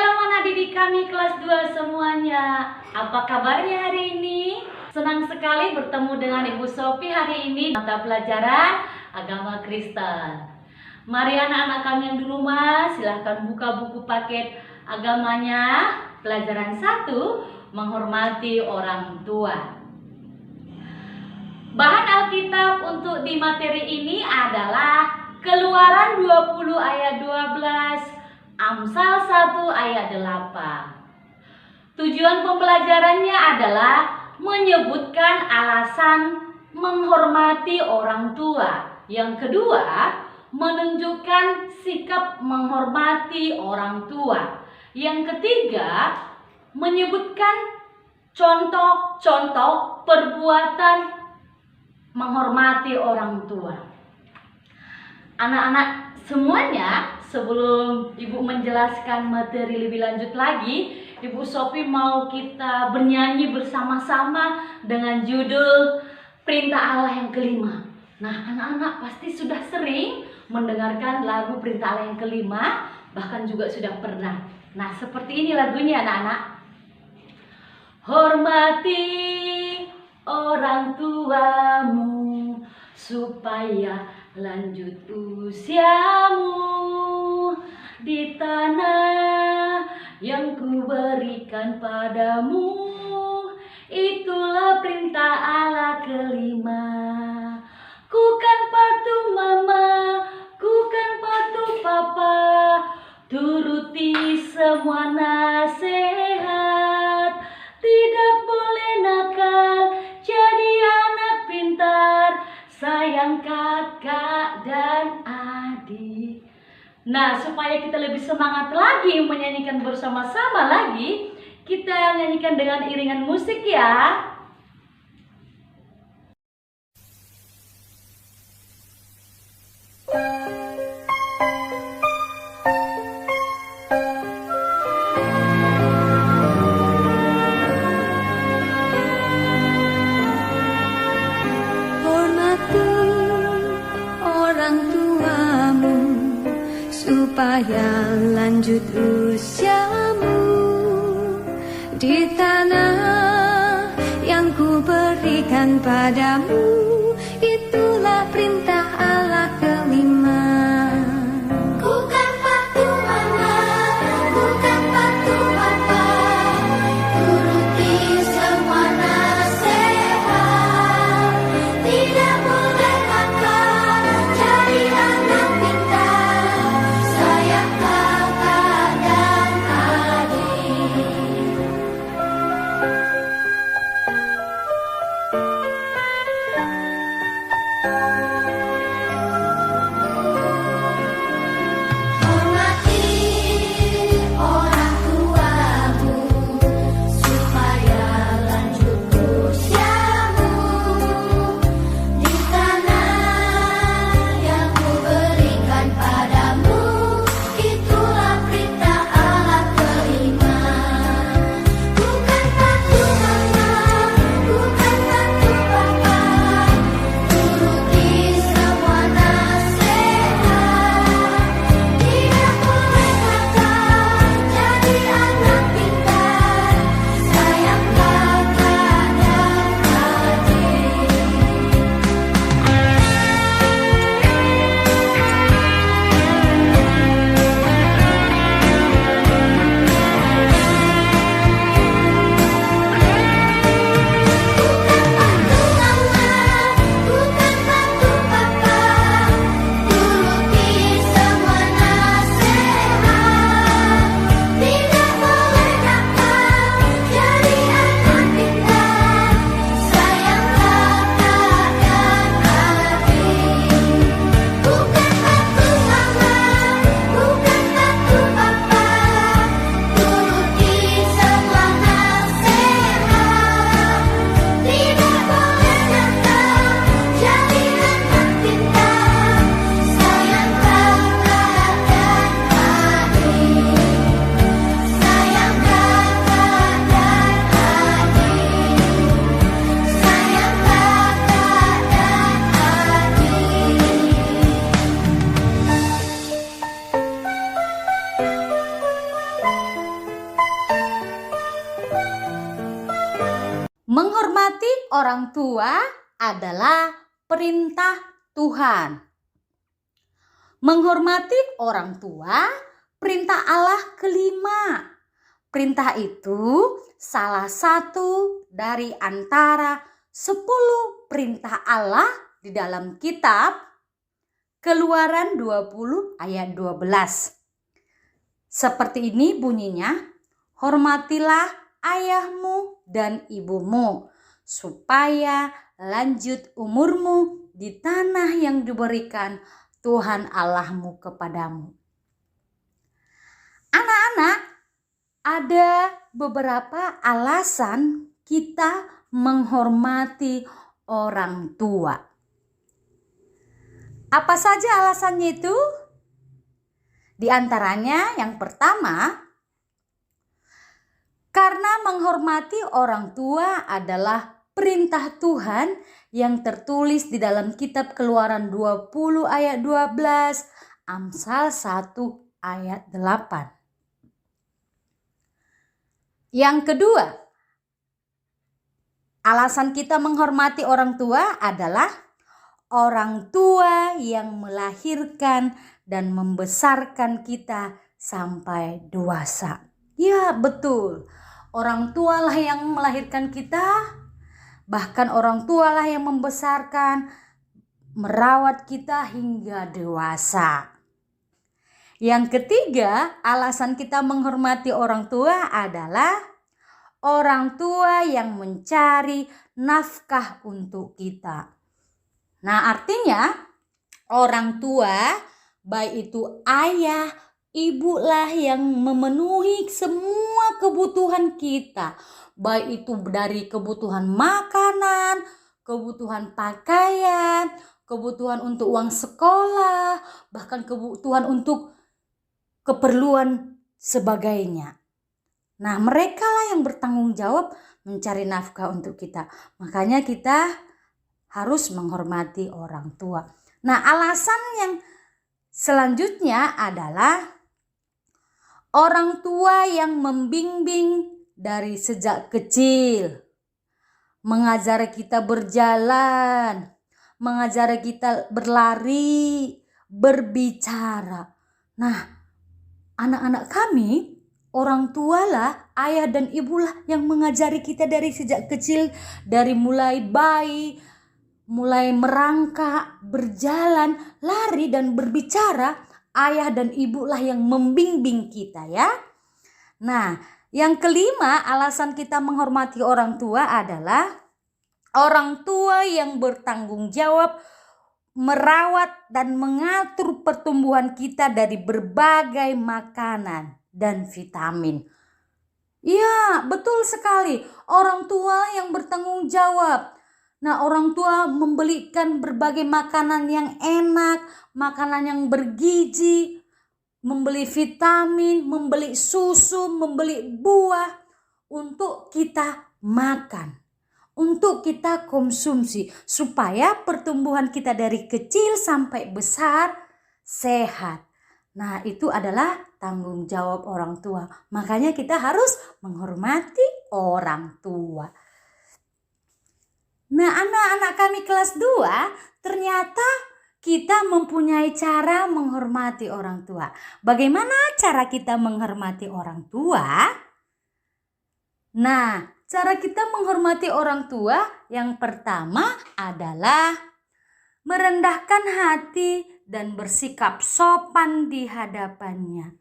Shalom anak didik kami kelas 2 semuanya. Apa kabarnya hari ini? Senang sekali bertemu dengan Ibu Sophie hari ini mata pelajaran agama Kristen. Mari anak-anak kami yang di rumah silahkan buka buku paket agamanya. Pelajaran 1, menghormati orang tua. Bahan Alkitab untuk di materi ini adalah Keluaran 20 ayat 12, Amsal 1 ayat 8. Tujuan pembelajarannya adalah menyebutkan alasan menghormati orang tua. Yang kedua, menunjukkan sikap menghormati orang tua. Yang ketiga, menyebutkan contoh-contoh perbuatan menghormati orang tua. Anak-anak semuanya, sebelum Ibu menjelaskan materi lebih lanjut lagi, Ibu Sophie mau kita bernyanyi bersama-sama dengan judul Perintah Allah yang kelima. Nah, anak-anak pasti sudah sering mendengarkan lagu Perintah Allah yang kelima, bahkan juga sudah pernah. Nah, seperti ini lagunya anak-anak. Hormati orang tuamu supaya lanjut usiamu di tanah yang kuberikan padamu. Itulah perintah Allah kelima. Ku kan patuh mama, ku kan patuh papa, turuti semua nasihat. Tidak boleh nakal, jadi anak pintar, sayang kakak dan adik. Nah, supaya kita lebih semangat lagi menyanyikan bersama-sama lagi, kita nyanyikan dengan iringan musik ya. Supaya lanjut usiamu di tanah yang ku berikan padamu. Itulah perintah Allah kelima. Ku kan patuh mama, ku kan patuh papa, turuti semua nasihat. Tidak boleh nakal, jadi anak pintar, sayang kakak dan adik. orang tua adalah perintah Tuhan. Menghormati orang tua, perintah Allah kelima. Perintah itu salah satu dari antara 10 perintah Allah di dalam kitab Keluaran 20 ayat 12. Seperti ini bunyinya, hormatilah ayahmu dan ibumu, supaya lanjut umurmu di tanah yang diberikan Tuhan Allahmu kepadamu. Anak-anak, ada beberapa alasan kita menghormati orang tua. Apa saja alasannya itu? Di antaranya yang pertama, karena menghormati orang tua adalah perintah Tuhan yang tertulis di dalam kitab Keluaran 20 ayat 12, Amsal 1 ayat 8. Yang kedua, alasan kita menghormati orang tua adalah orang tua yang melahirkan dan membesarkan kita sampai dewasa. Ya, betul. Orang tualah yang melahirkan kita, bahkan orang tualah yang membesarkan, merawat kita hingga dewasa. Yang ketiga, alasan kita menghormati orang tua adalah orang tua yang mencari nafkah untuk kita. Nah, artinya orang tua, baik itu ayah, ibu lah yang memenuhi semua kebutuhan kita. Baik itu dari kebutuhan makanan, kebutuhan pakaian, kebutuhan untuk uang sekolah, bahkan kebutuhan untuk keperluan sebagainya. Nah, mereka lah yang bertanggung jawab mencari nafkah untuk kita. Makanya kita harus menghormati orang tua. Nah, alasan yang selanjutnya adalah orang tua yang membimbing dari sejak kecil, mengajar kita berjalan, mengajar kita berlari, berbicara. Nah, anak-anak kami, orang tualah, ayah dan ibulah yang mengajari kita dari sejak kecil, dari mulai bayi, mulai merangkak, berjalan, lari dan berbicara. Ayah dan ibulah yang membimbing kita ya. Nah, yang kelima, alasan kita menghormati orang tua adalah orang tua yang bertanggung jawab merawat dan mengatur pertumbuhan kita dari berbagai makanan dan vitamin. Ya, betul sekali. Orang tua yang bertanggung jawab. Nah, orang tua membelikan berbagai makanan yang enak, makanan yang bergizi, membeli vitamin, membeli susu, membeli buah untuk kita makan, untuk kita konsumsi, supaya pertumbuhan kita dari kecil sampai besar sehat. Nah, itu adalah tanggung jawab orang tua. Makanya kita harus menghormati orang tua. Nah, anak-anak kami kelas 2, ternyata kita mempunyai cara menghormati orang tua. Bagaimana cara kita menghormati orang tua? Nah, cara kita menghormati orang tua yang pertama adalah merendahkan hati dan bersikap sopan di hadapannya.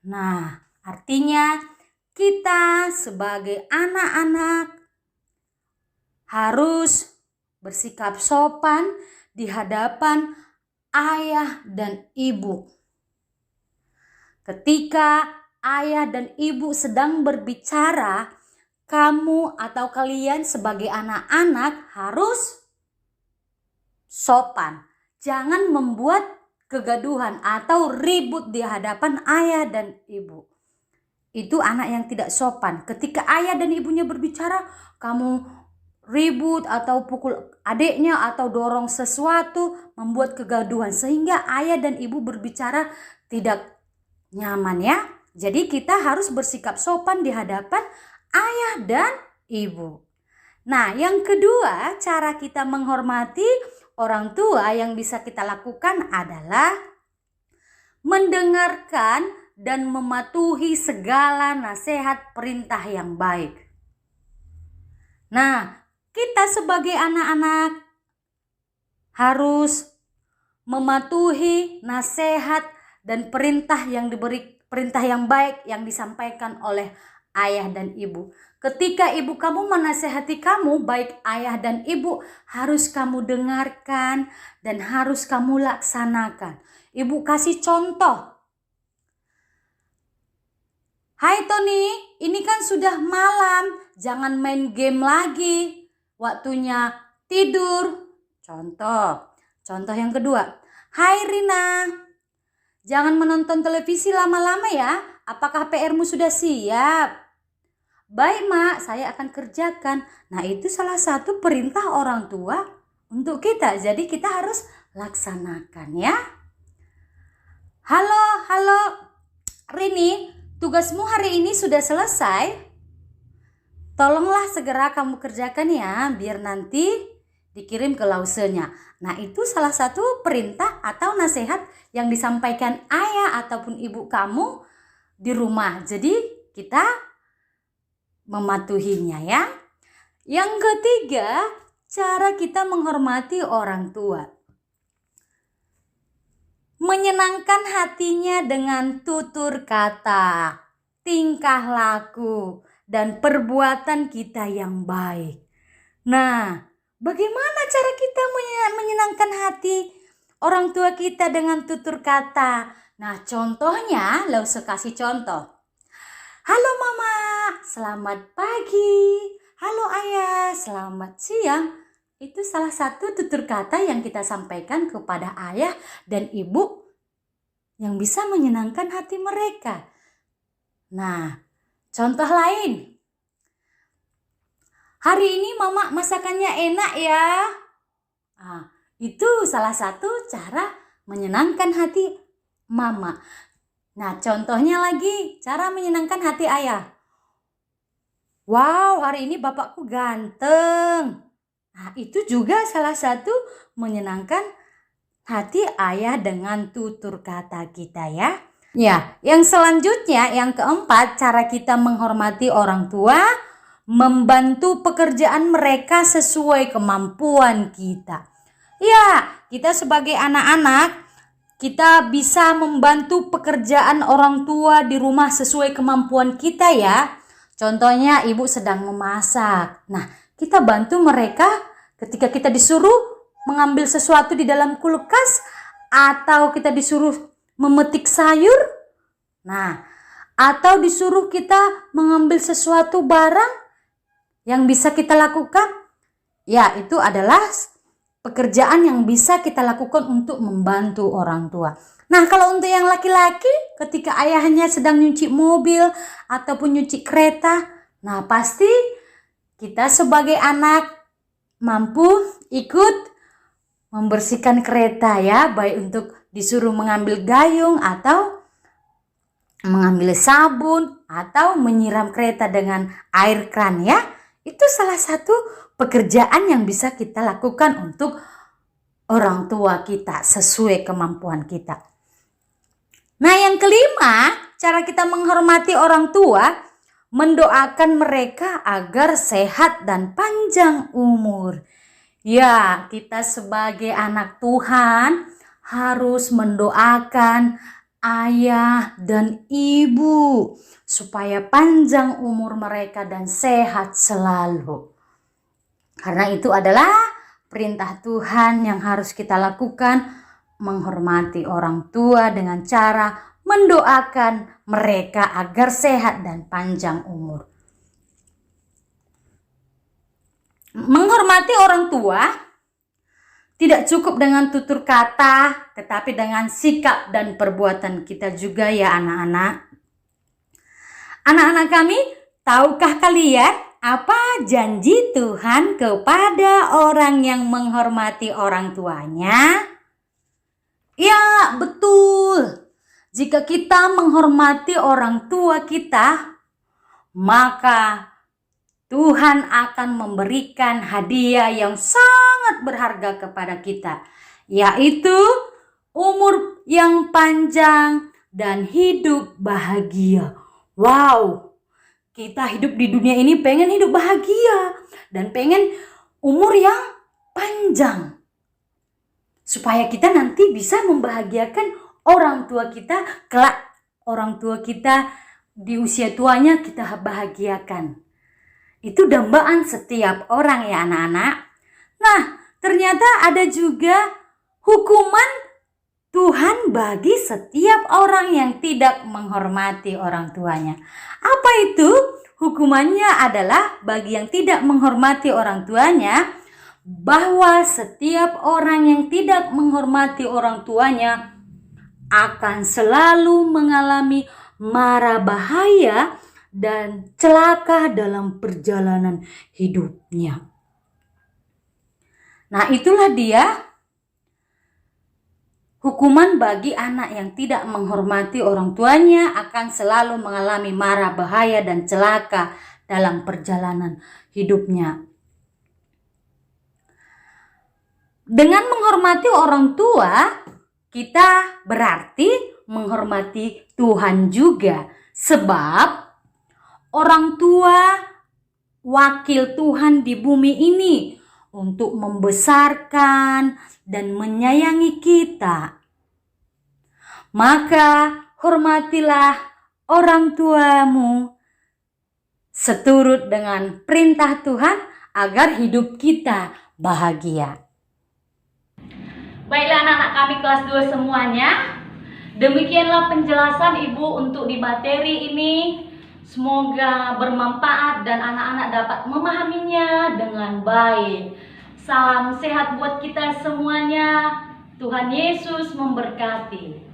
Nah, artinya kita sebagai anak-anak harus bersikap sopan di hadapan ayah dan ibu. Ketika ayah dan ibu sedang berbicara, kamu atau kalian sebagai anak-anak harus sopan. Jangan membuat kegaduhan atau ribut di hadapan ayah dan ibu. Itu anak yang tidak sopan. Ketika ayah dan ibunya berbicara, kamu ribut atau pukul adiknya atau dorong sesuatu, membuat kegaduhan sehingga ayah dan ibu berbicara tidak nyaman ya. Jadi kita harus bersikap sopan di hadapan ayah dan ibu. Nah, yang kedua, cara kita menghormati orang tua yang bisa kita lakukan adalah mendengarkan dan mematuhi segala nasihat perintah yang baik. Nah, kita sebagai anak-anak harus mematuhi nasihat dan perintah yang baik yang disampaikan oleh ayah dan ibu. Ketika ibu kamu menasehati kamu, baik ayah dan ibu, harus kamu dengarkan dan harus kamu laksanakan. Ibu kasih contoh. Hai Tony, ini kan sudah malam, jangan main game lagi. Waktunya tidur. Contoh yang kedua. Hai Rina, jangan menonton televisi lama-lama ya. Apakah PR-mu sudah siap? Baik Mak, saya akan kerjakan. Nah, itu salah satu perintah orang tua untuk kita. Jadi kita harus laksanakan ya. Halo Rini, tugasmu hari ini sudah selesai? Tolonglah segera kamu kerjakan ya, biar nanti dikirim ke lausenya. Nah, itu salah satu perintah atau nasihat yang disampaikan ayah ataupun ibu kamu di rumah. Jadi kita mematuhinya ya. Yang ketiga, cara kita menghormati orang tua. Menyenangkan hatinya dengan tutur kata, tingkah laku, dan perbuatan kita yang baik. Nah, bagaimana cara kita menyenangkan hati orang tua kita dengan tutur kata? Nah, contohnya, Lause kasih contoh. Halo Mama, selamat pagi. Halo Ayah, selamat siang. Itu salah satu tutur kata yang kita sampaikan kepada ayah dan ibu yang bisa menyenangkan hati mereka. Nah, contoh lain. Hari ini Mama masakannya enak ya. Nah, itu salah satu cara menyenangkan hati Mama. Nah, contohnya lagi, cara menyenangkan hati ayah. Wow, hari ini bapakku ganteng. Nah, itu juga salah satu menyenangkan hati ayah dengan tutur kata kita ya. Ya, yang selanjutnya, yang keempat, cara kita menghormati orang tua, membantu pekerjaan mereka sesuai kemampuan kita. Ya, kita sebagai anak-anak, kita bisa membantu pekerjaan orang tua di rumah sesuai kemampuan kita ya. Contohnya ibu sedang memasak. Nah, kita bantu mereka ketika kita disuruh mengambil sesuatu di dalam kulkas atau kita disuruh memetik sayur. Nah, atau disuruh kita mengambil sesuatu barang yang bisa kita lakukan. Ya, itu adalah pekerjaan yang bisa kita lakukan untuk membantu orang tua. Nah, kalau untuk yang laki-laki, ketika ayahnya sedang nyuci mobil ataupun nyuci kereta, nah pasti kita sebagai anak mampu ikut membersihkan kereta ya, baik untuk disuruh mengambil gayung atau mengambil sabun atau menyiram kereta dengan air kran ya. Itu salah satu pekerjaan yang bisa kita lakukan untuk orang tua kita sesuai kemampuan kita. Nah, yang kelima, cara kita menghormati orang tua, mendoakan mereka agar sehat dan panjang umur. Ya, kita sebagai anak Tuhan harus mendoakan ayah dan ibu supaya panjang umur mereka dan sehat selalu. Karena itu adalah perintah Tuhan yang harus kita lakukan, menghormati orang tua dengan cara mendoakan mereka agar sehat dan panjang umur. Menghormati orang tua tidak cukup dengan tutur kata, tetapi dengan sikap dan perbuatan kita juga ya anak-anak. Anak-anak kami, tahukah kalian apa janji Tuhan kepada orang yang menghormati orang tuanya? Ya, betul. Jika kita menghormati orang tua kita, maka Tuhan akan memberikan hadiah yang sangat berharga kepada kita, yaitu umur yang panjang dan hidup bahagia. Wow, kita hidup di dunia ini pengen hidup bahagia dan pengen umur yang panjang, supaya kita nanti bisa membahagiakan orang tua kita kelak. Orang tua kita di usia tuanya kita bahagiakan. Itu dambaan setiap orang ya anak-anak. Nah, ternyata ada juga hukuman Tuhan bagi setiap orang yang tidak menghormati orang tuanya. Apa itu? Hukumannya adalah bagi yang tidak menghormati orang tuanya, bahwa setiap orang yang tidak menghormati orang tuanya akan selalu mengalami mara bahaya dan celaka dalam perjalanan hidupnya. Nah, itulah dia hukuman bagi anak yang tidak menghormati orang tuanya, akan selalu mengalami mara bahaya dan celaka dalam perjalanan hidupnya. Dengan menghormati orang tua, kita berarti menghormati Tuhan juga. Sebab orang tua wakil Tuhan di bumi ini untuk membesarkan dan menyayangi kita. Maka hormatilah orang tuamu seturut dengan perintah Tuhan agar hidup kita bahagia. Baiklah anak-anak kami kelas 2 semuanya, demikianlah penjelasan Ibu untuk di materi ini. Semoga bermanfaat dan anak-anak dapat memahaminya dengan baik. Salam sehat buat kita semuanya. Tuhan Yesus memberkati.